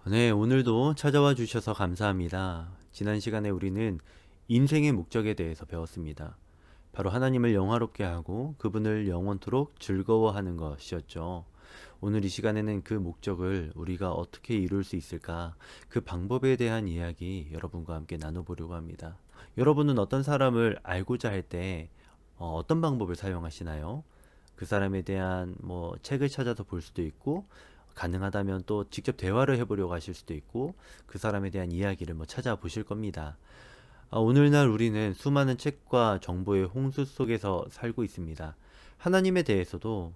네, 오늘도 찾아와 주셔서 감사합니다. 지난 시간에 우리는 인생의 목적에 대해서 배웠습니다. 바로 하나님을 영화롭게 하고 그분을 영원토록 즐거워하는 것이었죠. 오늘 이 시간에는 그 목적을 우리가 어떻게 이룰 수 있을까? 그 방법에 대한 이야기 여러분과 함께 나눠보려고 합니다. 여러분은 어떤 사람을 알고자 할 때 어떤 방법을 사용하시나요? 그 사람에 대한 책을 찾아서 볼 수도 있고, 가능하다면 또 직접 대화를 해보려고 하실 수도 있고, 그 사람에 대한 이야기를 찾아보실 겁니다. 오늘날 우리는 수많은 책과 정보의 홍수 속에서 살고 있습니다. 하나님에 대해서도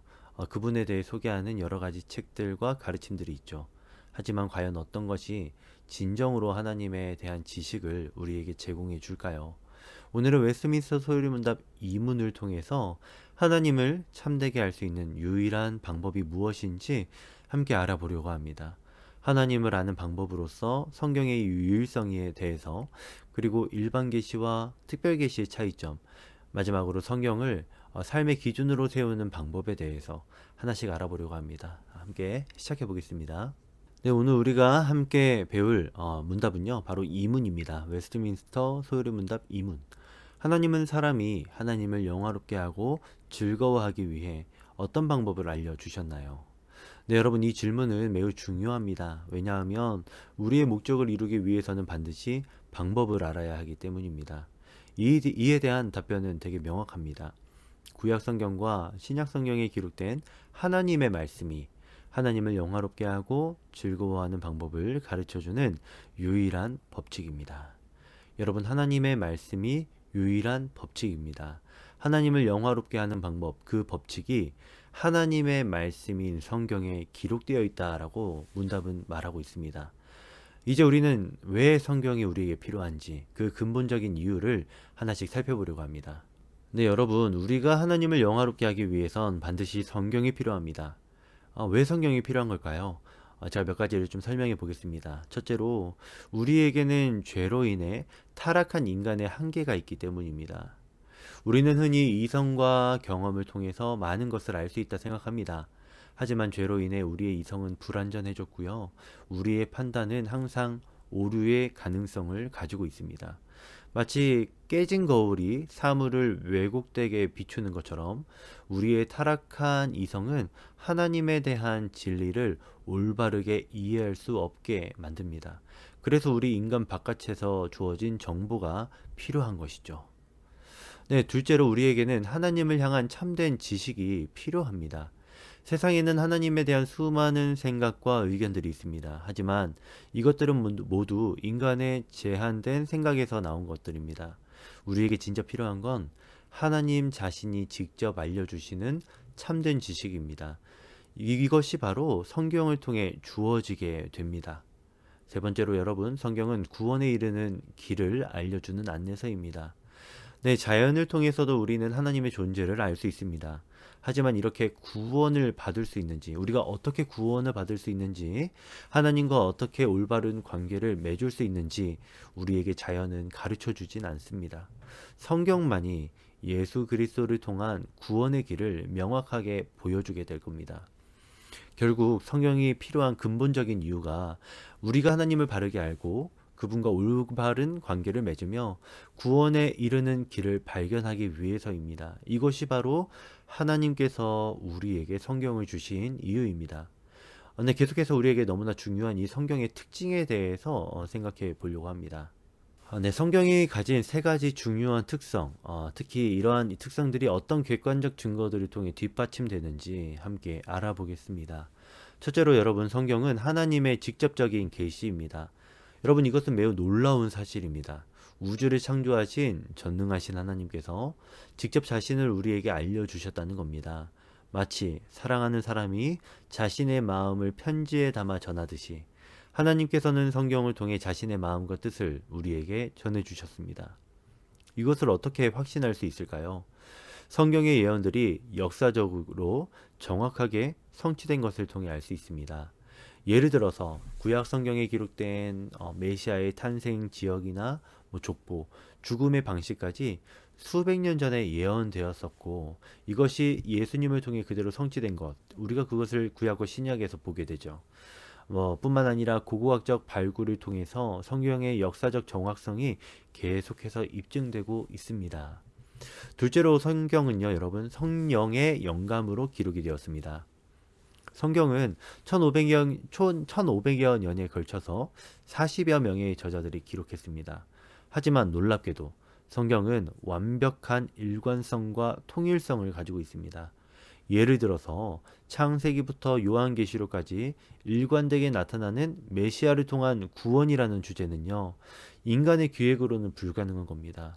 그분에 대해 소개하는 여러 가지 책들과 가르침들이 있죠. 하지만 과연 어떤 것이 진정으로 하나님에 대한 지식을 우리에게 제공해 줄까요? 오늘은 웨스트민스터 소유리문답 2문을 통해서 하나님을 참되게 할 수 있는 유일한 방법이 무엇인지 함께 알아보려고 합니다. 하나님을 아는 방법으로서 성경의 유일성에 대해서, 그리고 일반 계시와 특별 계시의 차이점, 마지막으로 성경을 삶의 기준으로 세우는 방법에 대해서 하나씩 알아보려고 합니다. 함께 시작해 보겠습니다. 네, 오늘 우리가 함께 배울 문답은요, 바로 이문입니다. 웨스트민스터 소요리 문답 이문. 하나님은 사람이 하나님을 영화롭게 하고 즐거워하기 위해 어떤 방법을 알려주셨나요? 네, 여러분, 이 질문은 매우 중요합니다. 왜냐하면 우리의 목적을 이루기 위해서는 반드시 방법을 알아야 하기 때문입니다. 이에 대한 답변은 되게 명확합니다. 구약 성경과 신약 성경에 기록된 하나님의 말씀이 하나님을 영화롭게 하고 즐거워하는 방법을 가르쳐주는 유일한 법칙입니다. 여러분, 하나님의 말씀이 유일한 법칙입니다. 하나님을 영화롭게 하는 방법, 그 법칙이 하나님의 말씀인 성경에 기록되어 있다라고 문답은 말하고 있습니다. 이제 우리는 왜 성경이 우리에게 필요한지 그 근본적인 이유를 하나씩 살펴보려고 합니다. 네, 여러분, 우리가 하나님을 영화롭게 하기 위해선 반드시 성경이 필요합니다. 왜 성경이 필요한 걸까요? 제가 몇 가지를 좀 설명해 보겠습니다. 첫째로, 우리에게는 죄로 인해 타락한 인간의 한계가 있기 때문입니다. 우리는 흔히 이성과 경험을 통해서 많은 것을 알 수 있다 생각합니다. 하지만 죄로 인해 우리의 이성은 불완전해졌고요. 우리의 판단은 항상 오류의 가능성을 가지고 있습니다. 마치 깨진 거울이 사물을 왜곡되게 비추는 것처럼 우리의 타락한 이성은 하나님에 대한 진리를 올바르게 이해할 수 없게 만듭니다. 그래서 우리 인간 바깥에서 주어진 정보가 필요한 것이죠. 네, 둘째로 우리에게는 하나님을 향한 참된 지식이 필요합니다. 세상에는 하나님에 대한 수많은 생각과 의견들이 있습니다. 하지만 이것들은 모두 인간의 제한된 생각에서 나온 것들입니다. 우리에게 진짜 필요한 건 하나님 자신이 직접 알려주시는 참된 지식입니다. 이것이 바로 성경을 통해 주어지게 됩니다. 세 번째로, 여러분, 성경은 구원에 이르는 길을 알려주는 안내서입니다. 네, 자연을 통해서도 우리는 하나님의 존재를 알 수 있습니다. 하지만 이렇게 구원을 받을 수 있는지, 우리가 어떻게 구원을 받을 수 있는지, 하나님과 어떻게 올바른 관계를 맺을 수 있는지 우리에게 자연은 가르쳐 주진 않습니다. 성경만이 예수 그리스도를 통한 구원의 길을 명확하게 보여주게 될 겁니다. 결국 성경이 필요한 근본적인 이유가 우리가 하나님을 바르게 알고 그분과 올바른 관계를 맺으며 구원에 이르는 길을 발견하기 위해서입니다. 이것이 바로 하나님께서 우리에게 성경을 주신 이유입니다. 네, 계속해서 우리에게 너무나 중요한 이 성경의 특징에 대해서 생각해 보려고 합니다. 네, 성경이 가진 세 가지 중요한 특성, 특히 이러한 이 특성들이 어떤 객관적 증거들을 통해 뒷받침되는지 함께 알아보겠습니다. 첫째로, 여러분, 성경은 하나님의 직접적인 계시입니다. 여러분, 이것은 매우 놀라운 사실입니다. 우주를 창조하신 전능하신 하나님께서 직접 자신을 우리에게 알려주셨다는 겁니다. 마치 사랑하는 사람이 자신의 마음을 편지에 담아 전하듯이 하나님께서는 성경을 통해 자신의 마음과 뜻을 우리에게 전해주셨습니다. 이것을 어떻게 확신할 수 있을까요? 성경의 예언들이 역사적으로 정확하게 성취된 것을 통해 알 수 있습니다. 예를 들어서 구약 성경에 기록된 메시아의 탄생 지역이나 족보, 죽음의 방식까지 수백 년 전에 예언되었었고, 이것이 예수님을 통해 그대로 성취된 것, 우리가 그것을 구약과 신약에서 보게 되죠. 뿐만 아니라 고고학적 발굴을 통해서 성경의 역사적 정확성이 계속해서 입증되고 있습니다. 둘째로 성경은요, 여러분, 성령의 영감으로 기록이 되었습니다. 성경은 1500여 년에 걸쳐서 40여 명의 저자들이 기록했습니다. 하지만 놀랍게도 성경은 완벽한 일관성과 통일성을 가지고 있습니다. 예를 들어서 창세기부터 요한계시록까지 일관되게 나타나는 메시아를 통한 구원이라는 주제는요, 인간의 기획으로는 불가능한 겁니다.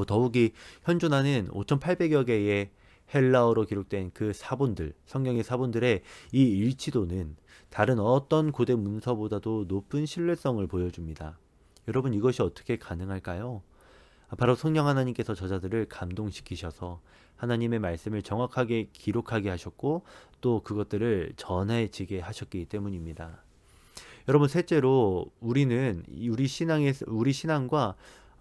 더욱이 현존하는 5,800여 개의 헬라어로 기록된 그 사본들, 성경의 사본들의 이 일치도는 다른 어떤 고대 문서보다도 높은 신뢰성을 보여줍니다. 여러분, 이것이 어떻게 가능할까요? 바로 성령 하나님께서 저자들을 감동시키셔서 하나님의 말씀을 정확하게 기록하게 하셨고, 또 그것들을 전해지게 하셨기 때문입니다. 여러분, 셋째로 우리는 우리 신앙과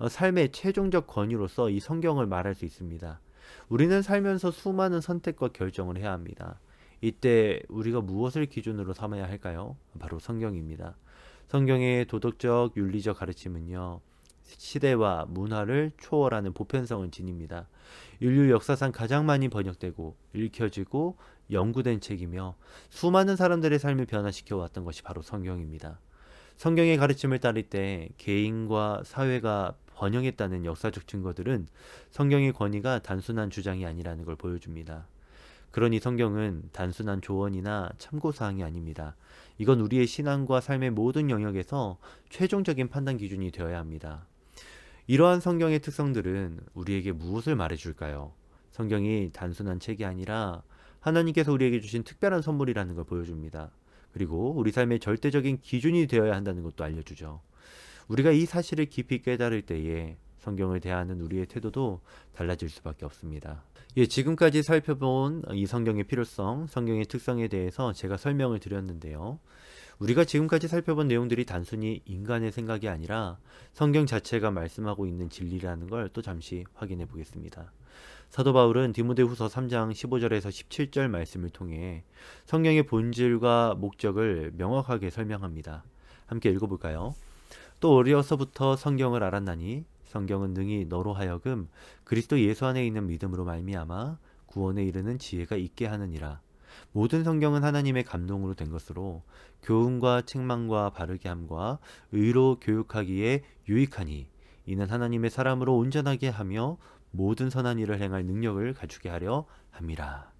삶의 최종적 권위로서 이 성경을 말할 수 있습니다. 우리는 살면서 수많은 선택과 결정을 해야 합니다. 이때 우리가 무엇을 기준으로 삼아야 할까요? 바로 성경입니다. 성경의 도덕적, 윤리적 가르침은요, 시대와 문화를 초월하는 보편성을 지닙니다. 인류 역사상 가장 많이 번역되고 읽혀지고 연구된 책이며 수많은 사람들의 삶을 변화시켜 왔던 것이 바로 성경입니다. 성경의 가르침을 따를 때 개인과 사회가 번영했다는 역사적 증거들은 성경의 권위가 단순한 주장이 아니라는 걸 보여줍니다. 그러니 성경은 단순한 조언이나 참고사항이 아닙니다. 이건 우리의 신앙과 삶의 모든 영역에서 최종적인 판단 기준이 되어야 합니다. 이러한 성경의 특성들은 우리에게 무엇을 말해줄까요? 성경이 단순한 책이 아니라 하나님께서 우리에게 주신 특별한 선물이라는 걸 보여줍니다. 그리고 우리 삶의 절대적인 기준이 되어야 한다는 것도 알려주죠. 우리가 이 사실을 깊이 깨달을 때에 성경을 대하는 우리의 태도도 달라질 수밖에 없습니다. 지금까지 살펴본 이 성경의 필요성, 성경의 특성에 대해서 제가 설명을 드렸는데요. 우리가 지금까지 살펴본 내용들이 단순히 인간의 생각이 아니라 성경 자체가 말씀하고 있는 진리라는 걸 또 잠시 확인해 보겠습니다. 사도 바울은 디모데후서 3장 15절에서 17절 말씀을 통해 성경의 본질과 목적을 명확하게 설명합니다. 함께 읽어볼까요? 또 어려서부터 성경을 알았나니 성경은 능히 너로 하여금 그리스도 예수 안에 있는 믿음으로 말미암아 구원에 이르는 지혜가 있게 하느니라. 모든 성경은 하나님의 감동으로 된 것으로 교훈과 책망과 바르게 함과 의로 교육하기에 유익하니 이는 하나님의 사람으로 온전하게 하며 모든 선한 일을 행할 능력을 갖추게 하려 함이라.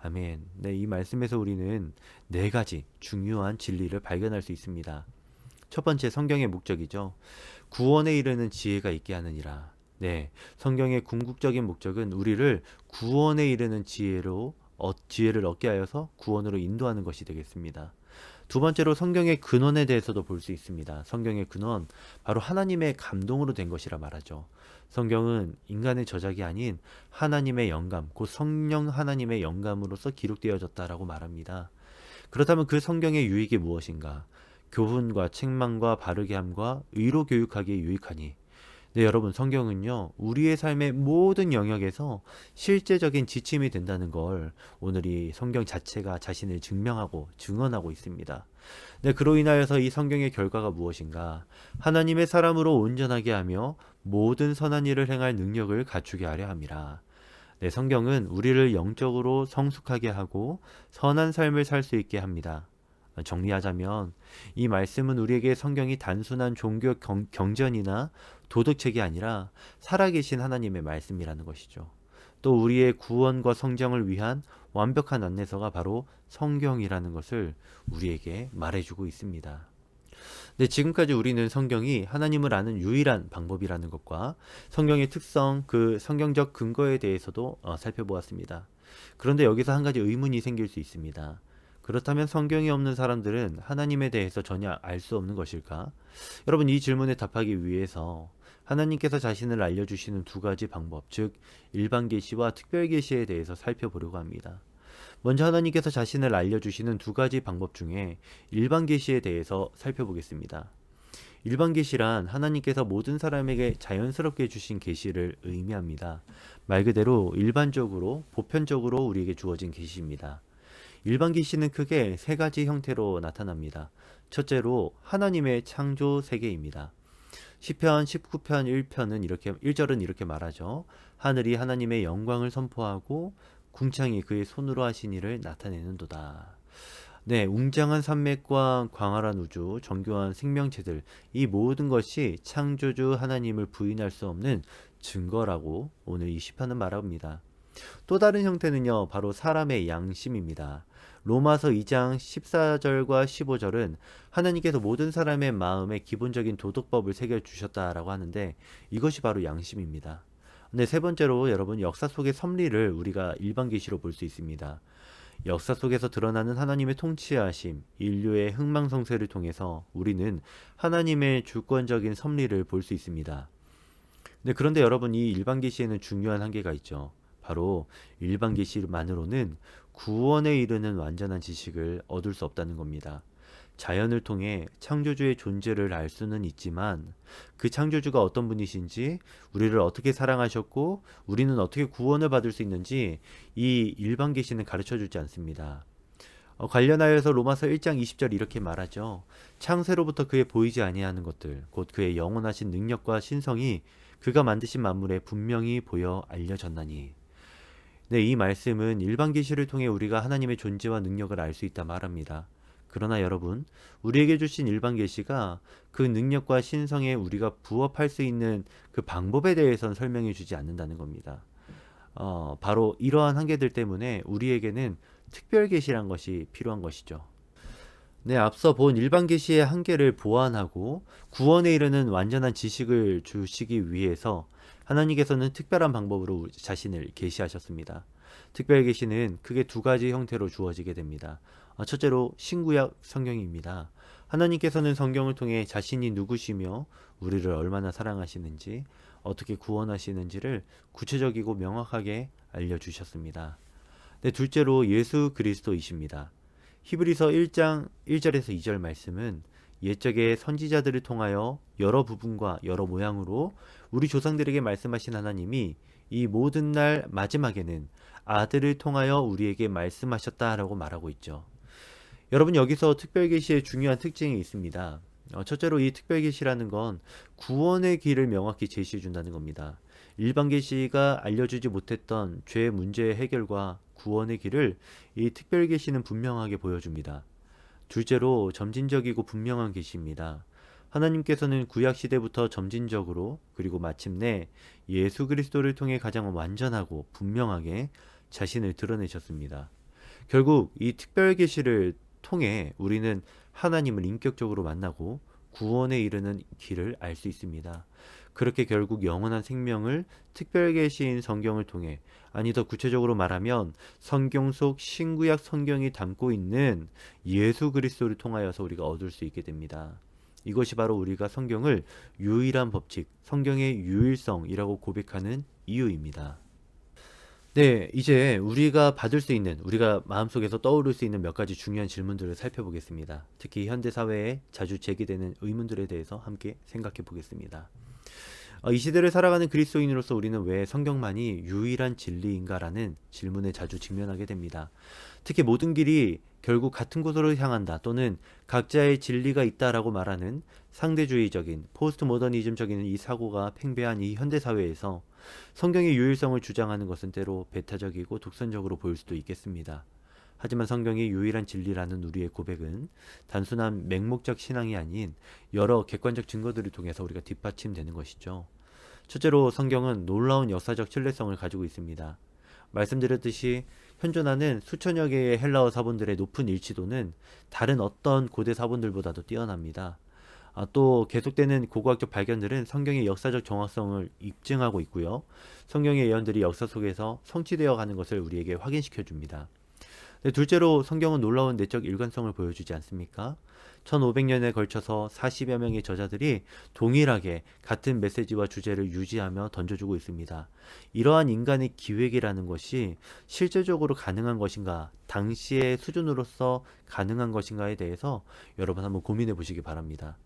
아멘. 네, 이 말씀에서 우리는 네 가지 중요한 진리를 발견할 수 있습니다. 첫 번째, 성경의 목적이죠. 구원에 이르는 지혜가 있게 하느니라. 네, 성경의 궁극적인 목적은 우리를 구원에 이르는 지혜를 얻게 하여서 구원으로 인도하는 것이 되겠습니다. 두 번째로 성경의 근원에 대해서도 볼 수 있습니다. 성경의 근원, 바로 하나님의 감동으로 된 것이라 말하죠. 성경은 인간의 저작이 아닌 하나님의 영감, 곧 성령 하나님의 영감으로서 기록되어졌다라고 말합니다. 그렇다면 그 성경의 유익이 무엇인가? 교훈과 책망과 바르게 함과 의로 교육하기에 유익하니. 네, 여러분, 성경은요, 우리의 삶의 모든 영역에서 실제적인 지침이 된다는 걸 오늘 이 성경 자체가 자신을 증명하고 증언하고 있습니다. 네, 그로 인하여서 이 성경의 결과가 무엇인가? 하나님의 사람으로 온전하게 하며 모든 선한 일을 행할 능력을 갖추게 하려 함이라. 네, 성경은 우리를 영적으로 성숙하게 하고 선한 삶을 살 수 있게 합니다. 정리하자면 이 말씀은 우리에게 성경이 단순한 종교 경전이나 도덕책이 아니라 살아계신 하나님의 말씀이라는 것이죠. 또 우리의 구원과 성장을 위한 완벽한 안내서가 바로 성경이라는 것을 우리에게 말해주고 있습니다. 네, 지금까지 우리는 성경이 하나님을 아는 유일한 방법이라는 것과 성경의 특성, 그 성경적 근거에 대해서도 살펴보았습니다. 그런데 여기서 한 가지 의문이 생길 수 있습니다. 그렇다면 성경이 없는 사람들은 하나님에 대해서 전혀 알 수 없는 것일까? 여러분, 이 질문에 답하기 위해서 하나님께서 자신을 알려주시는 두 가지 방법, 즉 일반 계시와 특별 계시에 대해서 살펴보려고 합니다. 먼저 하나님께서 자신을 알려주시는 두 가지 방법 중에 일반 계시에 대해서 살펴보겠습니다. 일반 계시란 하나님께서 모든 사람에게 자연스럽게 주신 계시를 의미합니다. 말 그대로 일반적으로, 보편적으로 우리에게 주어진 계시입니다. 일반 계시는 크게 세 가지 형태로 나타납니다. 첫째로 하나님의 창조 세계입니다. 시편 19편 1편은 이렇게 1절은 이렇게 말하죠. 하늘이 하나님의 영광을 선포하고 궁창이 그의 손으로 하신 일을 나타내는도다. 네, 웅장한 산맥과 광활한 우주, 정교한 생명체들, 이 모든 것이 창조주 하나님을 부인할 수 없는 증거라고 오늘 이 시편은 말합니다. 또 다른 형태는요, 바로 사람의 양심입니다. 로마서 2장 14절과 15절은 하나님께서 모든 사람의 마음에 기본적인 도덕법을 새겨주셨다라고 하는데 이것이 바로 양심입니다. 네, 세 번째로 여러분 역사 속의 섭리를 우리가 일반 계시로 볼 수 있습니다. 역사 속에서 드러나는 하나님의 통치하심, 인류의 흥망성쇠를 통해서 우리는 하나님의 주권적인 섭리를 볼 수 있습니다. 네, 그런데 여러분 이 일반 계시에는 중요한 한계가 있죠. 바로 일반 계시만으로는 구원에 이르는 완전한 지식을 얻을 수 없다는 겁니다. 자연을 통해 창조주의 존재를 알 수는 있지만 그 창조주가 어떤 분이신지, 우리를 어떻게 사랑하셨고 우리는 어떻게 구원을 받을 수 있는지 이 일반 계시는 가르쳐 주지 않습니다. 관련하여서 로마서 1장 20절 이렇게 말하죠. 창세로부터 그의 보이지 아니하는 것들 곧 그의 영원하신 능력과 신성이 그가 만드신 만물에 분명히 보여 알려졌나니. 네, 이 말씀은 일반 계시를 통해 우리가 하나님의 존재와 능력을 알 수 있다 말합니다. 그러나 여러분, 우리에게 주신 일반 계시가 그 능력과 신성에 우리가 부합할 수 있는 그 방법에 대해서는 설명해 주지 않는다는 겁니다. 바로 이러한 한계들 때문에 우리에게는 특별 계시란 것이 필요한 것이죠. 네, 앞서 본 일반 계시의 한계를 보완하고 구원에 이르는 완전한 지식을 주시기 위해서 하나님께서는 특별한 방법으로 자신을 계시하셨습니다. 특별 계시는 크게 두 가지 형태로 주어지게 됩니다. 첫째로 신구약 성경입니다. 하나님께서는 성경을 통해 자신이 누구시며 우리를 얼마나 사랑하시는지, 어떻게 구원하시는지를 구체적이고 명확하게 알려주셨습니다. 네, 둘째로 예수 그리스도이십니다. 히브리서 1장 1절에서 2절 말씀은 옛적의 선지자들을 통하여 여러 부분과 여러 모양으로 우리 조상들에게 말씀하신 하나님이 이 모든 날 마지막에는 아들을 통하여 우리에게 말씀하셨다라고 말하고 있죠. 여러분 여기서 특별계시의 중요한 특징이 있습니다. 첫째로 이 특별계시라는 건 구원의 길을 명확히 제시해 준다는 겁니다. 일반 계시가 알려주지 못했던 죄 문제의 해결과 구원의 길을 이 특별 계시는 분명하게 보여줍니다. 둘째로 점진적이고 분명한 계시입니다. 하나님께서는 구약 시대부터 점진적으로 그리고 마침내 예수 그리스도를 통해 가장 완전하고 분명하게 자신을 드러내셨습니다. 결국 이 특별 계시를 통해 우리는 하나님을 인격적으로 만나고 구원에 이르는 길을 알 수 있습니다. 그렇게 결국 영원한 생명을 특별 계시인 성경을 통해, 아니 더 구체적으로 말하면 성경 속 신구약 성경이 담고 있는 예수 그리스도를 통하여서 우리가 얻을 수 있게 됩니다. 이것이 바로 우리가 성경을 유일한 법칙, 성경의 유일성이라고 고백하는 이유입니다. 네, 이제 우리가 받을 수 있는, 우리가 마음속에서 떠오를 수 있는 몇 가지 중요한 질문들을 살펴보겠습니다. 특히 현대 사회에 자주 제기되는 의문들에 대해서 함께 생각해 보겠습니다. 이 시대를 살아가는 그리스도인으로서 우리는 왜 성경만이 유일한 진리인가라는 질문에 자주 직면하게 됩니다. 특히 모든 길이 결국 같은 곳으로 향한다 또는 각자의 진리가 있다라고 말하는 상대주의적인 포스트 모더니즘적인 이 사고가 팽배한 이 현대 사회에서 성경의 유일성을 주장하는 것은 때로 배타적이고 독선적으로 보일 수도 있겠습니다. 하지만 성경이 유일한 진리라는 우리의 고백은 단순한 맹목적 신앙이 아닌 여러 객관적 증거들을 통해서 우리가 뒷받침되는 것이죠. 첫째로 성경은 놀라운 역사적 신뢰성을 가지고 있습니다. 말씀드렸듯이 현존하는 수천여 개의 헬라어 사본들의 높은 일치도는 다른 어떤 고대 사본들보다도 뛰어납니다. 또 계속되는 고고학적 발견들은 성경의 역사적 정확성을 입증하고 있고요. 성경의 예언들이 역사 속에서 성취되어 가는 것을 우리에게 확인시켜 줍니다. 네, 둘째로 성경은 놀라운 내적 일관성을 보여주지 않습니까? 1500년에 걸쳐서 40여 명의 저자들이 동일하게 같은 메시지와 주제를 유지하며 던져주고 있습니다. 이러한 인간의 기획이라는 것이 실제적으로 가능한 것인가, 당시의 수준으로서 가능한 것인가에 대해서 여러분 한번 고민해 보시기 바랍니다.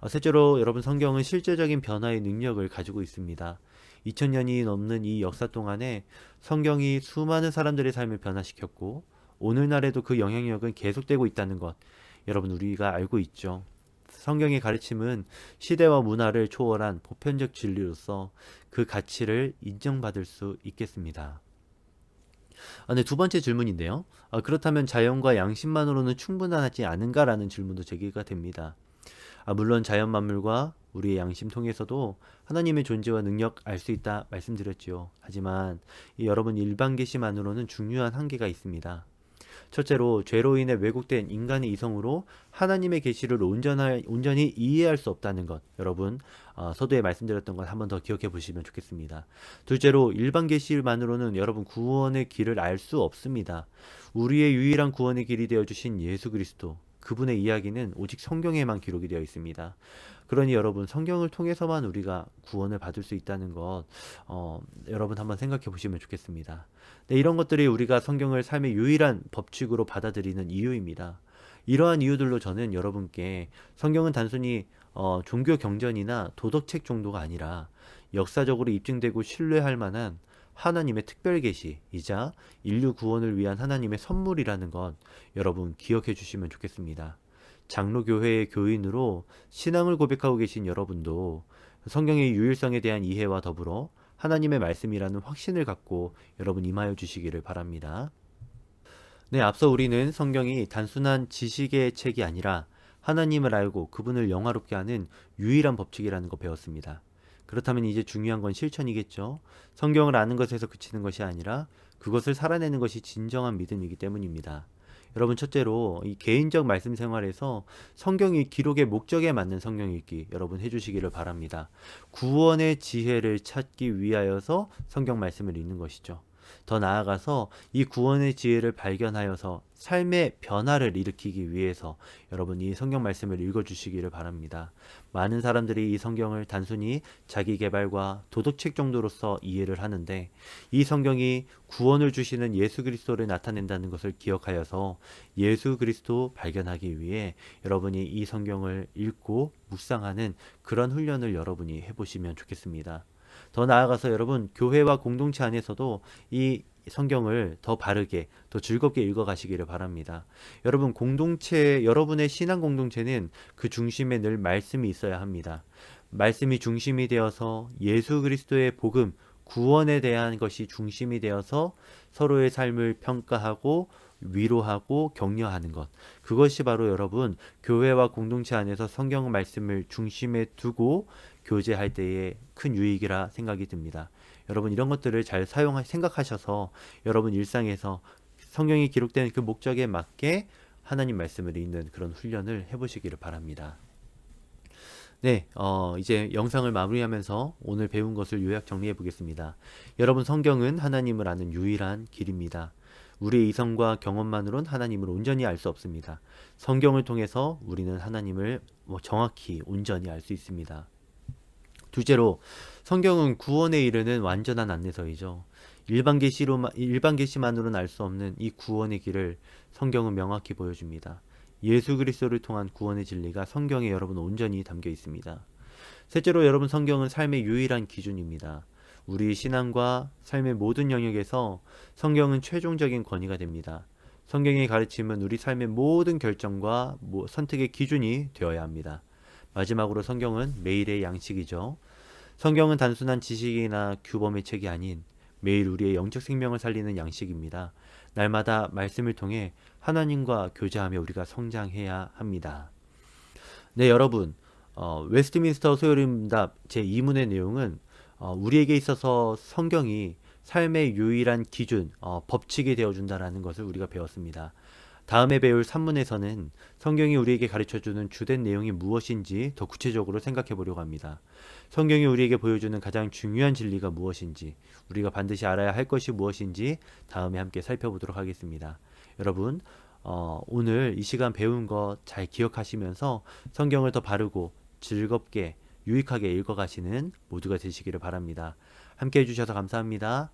셋째로 여러분 성경은 실제적인 변화의 능력을 가지고 있습니다. 2000년이 넘는 이 역사 동안에 성경이 수많은 사람들의 삶을 변화시켰고 오늘날에도 그 영향력은 계속되고 있다는 것 여러분 우리가 알고 있죠. 성경의 가르침은 시대와 문화를 초월한 보편적 진리로서 그 가치를 인정받을 수 있겠습니다. 네, 두 번째 질문인데요. 그렇다면 자연과 양심만으로는 충분하지 않은가라는 질문도 제기가 됩니다. 물론 자연 만물과 우리의 양심 통해서도 하나님의 존재와 능력 알 수 있다 말씀드렸지요. 하지만 이 여러분 일반 계시만으로는 중요한 한계가 있습니다. 첫째로 죄로 인해 왜곡된 인간의 이성으로 하나님의 계시를 온전히 이해할 수 없다는 것 여러분 서두에 말씀드렸던 것 한번 더 기억해 보시면 좋겠습니다. 둘째로 일반 계시만으로는 여러분 구원의 길을 알 수 없습니다. 우리의 유일한 구원의 길이 되어 주신 예수 그리스도 그분의 이야기는 오직 성경에만 기록이 되어 있습니다. 그러니 여러분 성경을 통해서만 우리가 구원을 받을 수 있다는 것 여러분 한번 생각해 보시면 좋겠습니다. 네, 이런 것들이 우리가 성경을 삶의 유일한 법칙으로 받아들이는 이유입니다. 이러한 이유들로 저는 여러분께 성경은 단순히 종교 경전이나 도덕책 정도가 아니라 역사적으로 입증되고 신뢰할 만한 하나님의 특별 계시이자 인류 구원을 위한 하나님의 선물이라는 것 여러분 기억해 주시면 좋겠습니다. 장로교회의 교인으로 신앙을 고백하고 계신 여러분도 성경의 유일성에 대한 이해와 더불어 하나님의 말씀이라는 확신을 갖고 여러분 임하여 주시기를 바랍니다. 네, 앞서 우리는 성경이 단순한 지식의 책이 아니라 하나님을 알고 그분을 영화롭게 하는 유일한 법칙이라는 거 배웠습니다. 그렇다면 이제 중요한 건 실천이겠죠. 성경을 아는 것에서 그치는 것이 아니라 그것을 살아내는 것이 진정한 믿음이기 때문입니다. 여러분 첫째로 이 개인적 말씀 생활에서 성경이 기록의 목적에 맞는 성경 읽기 여러분 해주시기를 바랍니다. 구원의 지혜를 찾기 위하여서 성경 말씀을 읽는 것이죠. 더 나아가서 이 구원의 지혜를 발견하여서 삶의 변화를 일으키기 위해서 여러분 이 성경 말씀을 읽어주시기를 바랍니다. 많은 사람들이 이 성경을 단순히 자기 개발과 도덕책 정도로서 이해를 하는데 이 성경이 구원을 주시는 예수 그리스도를 나타낸다는 것을 기억하여서 예수 그리스도 발견하기 위해 여러분이 이 성경을 읽고 묵상하는 그런 훈련을 여러분이 해보시면 좋겠습니다. 더 나아가서 여러분 교회와 공동체 안에서도 이 성경을 더 바르게 더 즐겁게 읽어가시기를 바랍니다. 여러분 여러분의 신앙 공동체는 그 중심에 늘 말씀이 있어야 합니다. 말씀이 중심이 되어서 예수 그리스도의 복음 구원에 대한 것이 중심이 되어서 서로의 삶을 평가하고 위로하고 격려하는 것 그것이 바로 여러분 교회와 공동체 안에서 성경 말씀을 중심에 두고 교제할 때의 큰 유익이라 생각이 듭니다. 여러분 이런 것들을 잘 생각하셔서 여러분 일상에서 성경이 기록된 그 목적에 맞게 하나님 말씀을 읽는 그런 훈련을 해보시기를 바랍니다. 네, 이제 영상을 마무리하면서 오늘 배운 것을 요약 정리해 보겠습니다. 여러분 성경은 하나님을 아는 유일한 길입니다. 우리의 이성과 경험만으론 하나님을 온전히 알 수 없습니다. 성경을 통해서 우리는 하나님을 정확히 온전히 알 수 있습니다. 둘째로 성경은 구원에 이르는 완전한 안내서이죠. 일반 계시만으로는 알 수 없는 이 구원의 길을 성경은 명확히 보여줍니다. 예수 그리스도를 통한 구원의 진리가 성경에 여러분 온전히 담겨 있습니다. 셋째로 여러분 성경은 삶의 유일한 기준입니다. 우리 신앙과 삶의 모든 영역에서 성경은 최종적인 권위가 됩니다. 성경의 가르침은 우리 삶의 모든 결정과 선택의 기준이 되어야 합니다. 마지막으로 성경은 매일의 양식이죠. 성경은 단순한 지식이나 규범의 책이 아닌 매일 우리의 영적 생명을 살리는 양식입니다. 날마다 말씀을 통해 하나님과 교제하며 우리가 성장해야 합니다. 네, 여러분 웨스트민스터 소요림답 제2문의 내용은 우리에게 있어서 성경이 삶의 유일한 기준, 법칙이 되어준다는 것을 우리가 배웠습니다. 다음에 배울 3문에서는 성경이 우리에게 가르쳐주는 주된 내용이 무엇인지 더 구체적으로 생각해 보려고 합니다. 성경이 우리에게 보여주는 가장 중요한 진리가 무엇인지, 우리가 반드시 알아야 할 것이 무엇인지 다음에 함께 살펴보도록 하겠습니다. 여러분, 오늘 이 시간 배운 것 잘 기억하시면서 성경을 더 바르고 즐겁게 유익하게 읽어가시는 모두가 되시기를 바랍니다. 함께 해주셔서 감사합니다.